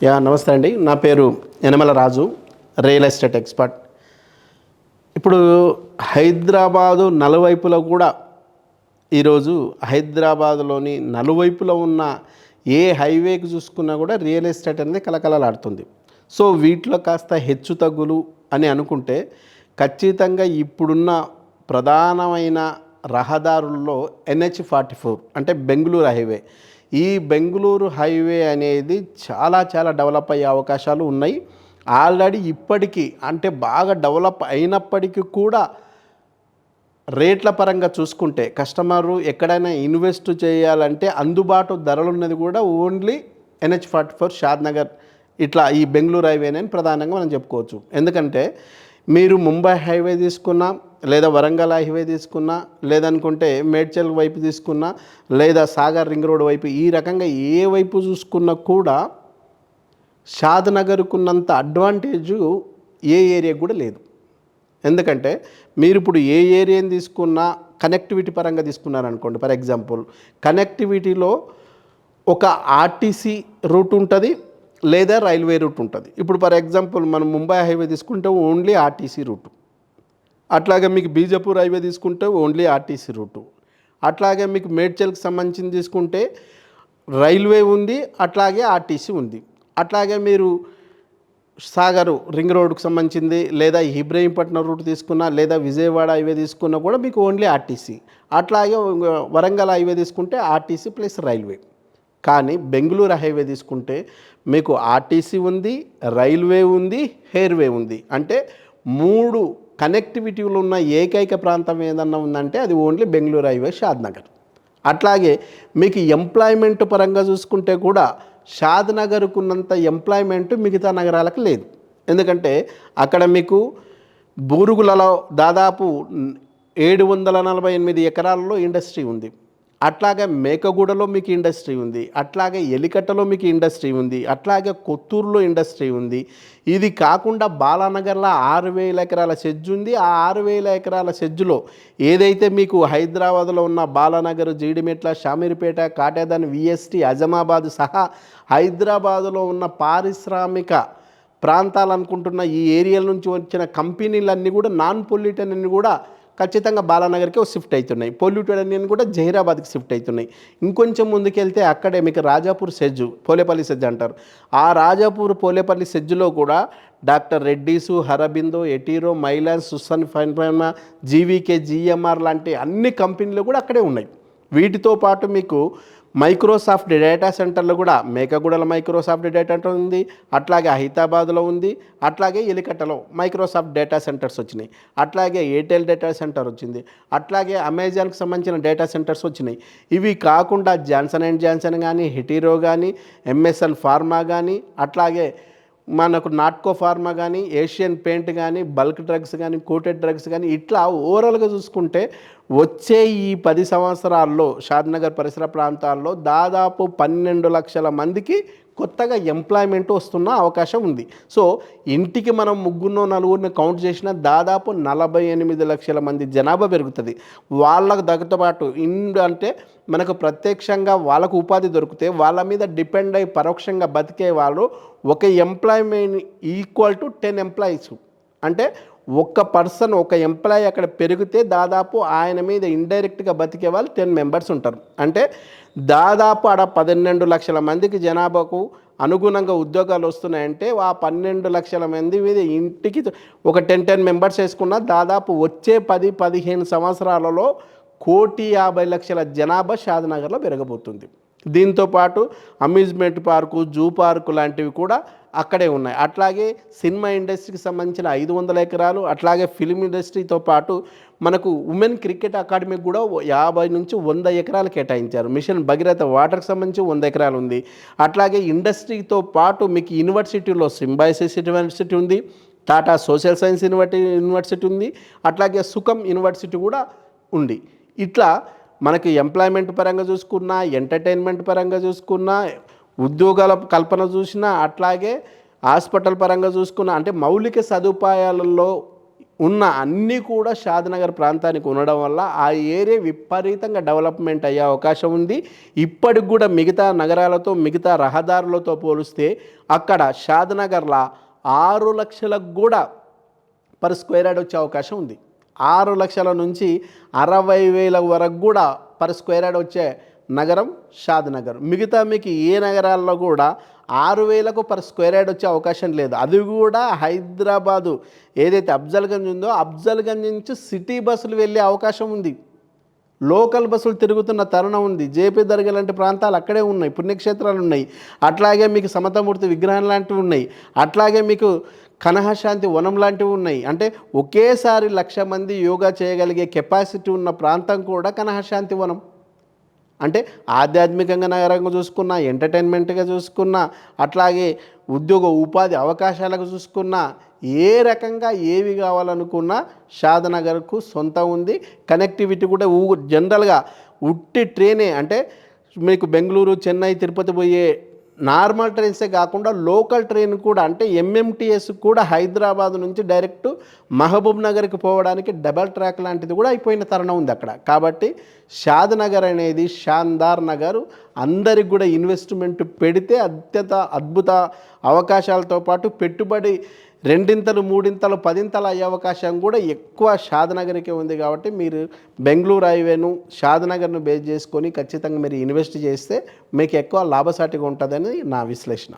నమస్తే అండి. నా పేరు యనమల రాజు, రియల్ ఎస్టేట్ ఎక్స్పర్ట్. ఇప్పుడు హైదరాబాదు నలువైపులా కూడా ఈరోజు హైదరాబాదులోని నలువైపులా ఉన్న ఏ హైవేకి చూసుకున్నా కూడా రియల్ ఎస్టేట్ అనేది కలకలలాడుతుంది. సో వీటిలో కాస్త హెచ్చు తగ్గులు అని అనుకుంటే ఖచ్చితంగా ఇప్పుడున్న ప్రధానమైన రహదారుల్లో NH-44 అంటే బెంగళూరు హైవే. ఈ బెంగళూరు హైవే అనేది చాలా డెవలప్ అయ్యే అవకాశాలు ఉన్నాయి. ఆల్రెడీ ఇప్పటికీ అంటే బాగా డెవలప్ అయినప్పటికీ కూడా రేట్ల పరంగా చూసుకుంటే కస్టమరు ఎక్కడైనా ఇన్వెస్ట్ చేయాలంటే అందుబాటు ధరలున్నది కూడా ఓన్లీ NH-44 షాద్నగర్ ఇట్లా ఈ బెంగళూరు హైవేనే ప్రధానంగా మనం చెప్పుకోవచ్చు. ఎందుకంటే మీరు ముంబై హైవే తీసుకున్నా, లేదా వరంగల్ హైవే తీసుకున్నా, లేదనుకుంటే మేడ్చల్ వైపు తీసుకున్నా, లేదా సాగర్ రింగ్ రోడ్ వైపు, ఈ రకంగా ఏ వైపు చూసుకున్నా కూడా షాద్నగర్కున్నంత అడ్వాంటేజు ఏ ఏరియాకు కూడా లేదు. ఎందుకంటే మీరు ఇప్పుడు ఏ ఏరియాని తీసుకున్నా కనెక్టివిటీ పరంగా తీసుకున్నారనుకోండి. ఫర్ ఎగ్జాంపుల్ కనెక్టివిటీలో ఒక ఆర్టీసీ రూట్ ఉంటుంది, లేదా రైల్వే రూట్ ఉంటుంది. ఇప్పుడు ఫర్ ఎగ్జాంపుల్ మనం ముంబై హైవే తీసుకుంటే ఓన్లీ ఆర్టీసీ రూటు, అట్లాగే మీకు బీజపూర్ హైవే తీసుకుంటే ఓన్లీ ఆర్టీసీ రూటు, అట్లాగే మీకు మేడ్చల్కి సంబంధించి తీసుకుంటే రైల్వే ఉంది, అట్లాగే ఆర్టీసీ ఉంది. అట్లాగే మీరు సాగర్ రింగ్ రోడ్కు సంబంధించింది, లేదా ఇబ్రహీంపట్నం రూట్ తీసుకున్నా, లేదా విజయవాడ హైవే తీసుకున్నా కూడా మీకు ఓన్లీ ఆర్టీసీ. అట్లాగే వరంగల్ హైవే తీసుకుంటే ఆర్టీసీ ప్లస్ రైల్వే. కానీ బెంగళూరు హైవే తీసుకుంటే మీకు ఆర్టీసీ ఉంది, రైల్వే ఉంది, ఎయిర్వే ఉంది. అంటే 3 కనెక్టివిటీలు ఉన్న ఏకైక ప్రాంతం ఏదన్నా ఉందంటే అది ఓన్లీ బెంగళూరు హైవే షాద్నగర్. అట్లాగే మీకు ఎంప్లాయ్మెంట్ పరంగా చూసుకుంటే కూడా షాద్నగర్కు ఉన్నంత ఎంప్లాయ్మెంట్ మిగతా నగరాలకు లేదు. ఎందుకంటే అక్కడ మీకు బూరుగులలో దాదాపు 748 ఎకరాలలో ఇండస్ట్రీ ఉంది. అట్లాగే మేకగూడలో మీకు ఇండస్ట్రీ ఉంది, అట్లాగే ఎలికట్టలో మీకు ఇండస్ట్రీ ఉంది, అట్లాగే కొత్తూరులో ఇండస్ట్రీ ఉంది. ఇది కాకుండా బాలానగర్లో 6000 ఎకరాల సెజ్జు ఉంది. ఆ 6000 ఎకరాల సెజ్జులో ఏదైతే మీకు హైదరాబాద్లో ఉన్న బాలానగర్, జీడిమెట్ల, షామీర్పేట, కాటేదాన్, VST, అజమాబాద్ సహా హైదరాబాదులో ఉన్న పారిశ్రామిక ప్రాంతాలు అనుకుంటున్న ఈ ఏరియాల నుంచి వచ్చిన కంపెనీలన్నీ కూడా నాన్ పొల్యూటెడ్ అన్నీ కూడా ఖచ్చితంగా బాలానగర్కి షిఫ్ట్ అవుతున్నాయి. పొల్యూటెడ్ అన్నీ కూడా జహీరాబాద్కి షిఫ్ట్ అవుతున్నాయి. ఇంకొంచెం ముందుకెళ్తే అక్కడే మీకు రాజాపూర్ సెజ్జు, పోలేపల్లి సెజ్జు అంటారు. ఆ రాజాపూర్ పోలేపల్లి సెజ్జులో కూడా doctor Reddys, హరబిందో, ఎటీరో, మైలాన్స్, Susan ఫైన్ఫైనా, GVK, GMR లాంటి అన్ని కంపెనీలు కూడా అక్కడే ఉన్నాయి. వీటితో పాటు మీకు మైక్రోసాఫ్ట్ డేటా సెంటర్లు కూడా మేకగూడలో మైక్రోసాఫ్ట్ డేటా సెంటర్ ఉంది, అట్లాగే హైదరాబాద్లో ఉంది, అట్లాగే ఎలికట్టలో మైక్రోసాఫ్ట్ డేటా సెంటర్స్ వచ్చినాయి, అట్లాగే ఎయిర్టెల్ డేటా సెంటర్ వచ్చింది, అట్లాగే అమెజాన్కి సంబంధించిన డేటా సెంటర్స్ వచ్చినాయి. ఇవి కాకుండా జాన్సన్ అండ్ జాన్సన్ కానీ, హెటీరో కానీ, MSL ఫార్మా కానీ, అట్లాగే మనకు నాట్కో ఫార్మా కానీ, ఏషియన్ పెయింట్ కానీ, బల్క్ డ్రగ్స్ కానీ, కోటెడ్ డ్రగ్స్ కానీ, ఇట్లా ఓవరాల్గా చూసుకుంటే వచ్చే ఈ 10 సంవత్సరాల్లో షాద్నగర్ పరిసర ప్రాంతాల్లో దాదాపు 12 లక్షల మందికి కొత్తగా ఎంప్లాయ్మెంట్ వస్తున్న అవకాశం ఉంది. సో ఇంటికి మనం 3-4 కౌంట్ చేసినా దాదాపు 48 లక్షల మంది జనాభా పెరుగుతుంది. వాళ్ళకు దగ్గరపాటు అంటే మనకు ప్రత్యక్షంగా వాళ్ళకు ఉపాధి దొరికితే వాళ్ళ మీద డిపెండ్ అయ్యి పరోక్షంగా బతికే వాళ్ళు ఒక ఎంప్లాయ్మెంట్ ఈక్వల్ టు 10 ఎంప్లాయీస్. అంటే ఒక్క పర్సన్, ఒక ఎంప్లాయీ అక్కడ పెరిగితే దాదాపు ఆయన మీద ఇండైరెక్ట్గా బతికే వాళ్ళు 10 మెంబర్స్ ఉంటారు. అంటే దాదాపు ఆడ 12 లక్షల మందికి జనాభాకు అనుగుణంగా ఉద్యోగాలు వస్తున్నాయంటే ఆ 12 లక్షల మంది మీద ఇంటికి ఒక 10 మెంబర్స్ వేసుకున్న దాదాపు వచ్చే 10-15 సంవత్సరాలలో 1,50,00,000 జనాభా షాద్నగర్లో పెరగబోతుంది. దీంతోపాటు అమ్యూజ్మెంట్ పార్కు, జూ పార్కు లాంటివి కూడా అక్కడే ఉన్నాయి. అట్లాగే సినిమా ఇండస్ట్రీకి సంబంధించిన 500 ఎకరాలు, అట్లాగే ఫిల్మ్ ఇండస్ట్రీతో పాటు మనకు ఉమెన్ క్రికెట్ అకాడమీకి కూడా 50-100 ఎకరాలు కేటాయించారు. మిషన్ భగీరథ వాటర్కి సంబంధించి 100 ఎకరాలు ఉంది. అట్లాగే ఇండస్ట్రీతో పాటు మీకు యూనివర్సిటీలో సింబైసిస్ యూనివర్సిటీ ఉంది, టాటా సోషల్ సైన్స్ యూనివర్సిటీ ఉంది, అట్లాగే సుఖం యూనివర్సిటీ కూడా ఉంది. ఇట్లా మనకి ఎంప్లాయ్మెంట్ పరంగా చూసుకున్నా, ఎంటర్టైన్మెంట్ పరంగా చూసుకున్నా, ఉద్యోగాల కల్పన చూసినా, అట్లాగే హాస్పిటల్ పరంగా చూసుకున్నా, అంటే మౌలిక సదుపాయాలలో ఉన్న అన్నీ కూడా షాద్నగర్ ప్రాంతానికి ఉండడం వల్ల ఆ ఏరియా విపరీతంగా డెవలప్మెంట్ అయ్యే అవకాశం ఉంది. ఇప్పటికి కూడా మిగతా నగరాలతో మిగతా రహదారులతో పోలిస్తే అక్కడ షాద్నగర్లో 6 లక్షలకు కూడా పర్ స్క్వేర్ యార్డ్ వచ్చే అవకాశం ఉంది. 6 లక్షల నుంచి 60,000 వరకు కూడా పర్ స్క్వేర్ యార్డ్ వచ్చే నగరం షాద్నగర్. మిగతా మీకు ఏ నగరాల్లో కూడా 6,000కు పర్ స్క్వేర్ యార్డ్ వచ్చే అవకాశం లేదు. అది కూడా హైదరాబాదు ఏదైతే అఫ్జల్గంజ్ ఉందో అఫ్జల్గంజ్ నుంచి సిటీ బస్సులు వెళ్ళే అవకాశం ఉంది. లోకల్ బస్సులు తిరుగుతున్న తరుణం ఉంది. జేపీ దర్గా లాంటి ప్రాంతాలు అక్కడే ఉన్నాయి, పుణ్యక్షేత్రాలు ఉన్నాయి. అట్లాగే మీకు సమతమూర్తి విగ్రహం లాంటివి ఉన్నాయి. అట్లాగే మీకు కనహశాంతి వనం లాంటివి ఉన్నాయి. అంటే ఒకేసారి 1,00,000 మంది యోగా చేయగలిగే కెపాసిటీ ఉన్న ప్రాంతం కూడా కనహశాంతి వనం. అంటే ఆధ్యాత్మికంగా నగరంగా చూసుకున్నా, ఎంటర్టైన్మెంట్గా చూసుకున్నా, అట్లాగే ఉద్యోగ ఉపాధి అవకాశాలకు చూసుకున్నా, ఏ రకంగా ఏవి కావాలనుకున్నా షాద్నగర్కు సొంతం ఉంది. కనెక్టివిటీ కూడా జనరల్గా ఉట్టి ట్రైనే, అంటే మీకు బెంగళూరు, చెన్నై, తిరుపతి పోయే నార్మల్ ట్రైన్సే కాకుండా లోకల్ ట్రైన్ కూడా, అంటే ఎంఎంటీఎస్ కూడా హైదరాబాద్ నుంచి డైరెక్ట్ మహబూబ్ నగర్కి పోవడానికి డబల్ ట్రాక్ లాంటిది కూడా అయిపోయిన తరుణం ఉంది అక్కడ. కాబట్టి షాద్నగర్ అనేది షాందార్ నగర్. అందరికి కూడా ఇన్వెస్ట్మెంట్ పెడితే అత్యంత అద్భుత అవకాశాలతో పాటు పెట్టుబడి 2 3 10 అయ్యే అవకాశం కూడా ఎక్కువ షాద్నగర్కే ఉంది. కాబట్టి మీరు బెంగళూరు హైవేను షాద్నగర్ను బేస్ చేసుకొని ఖచ్చితంగా మీరు ఇన్వెస్ట్ చేస్తే మీకు ఎక్కువ లాభసాటిగా ఉంటుందని నా విశ్లేషణ.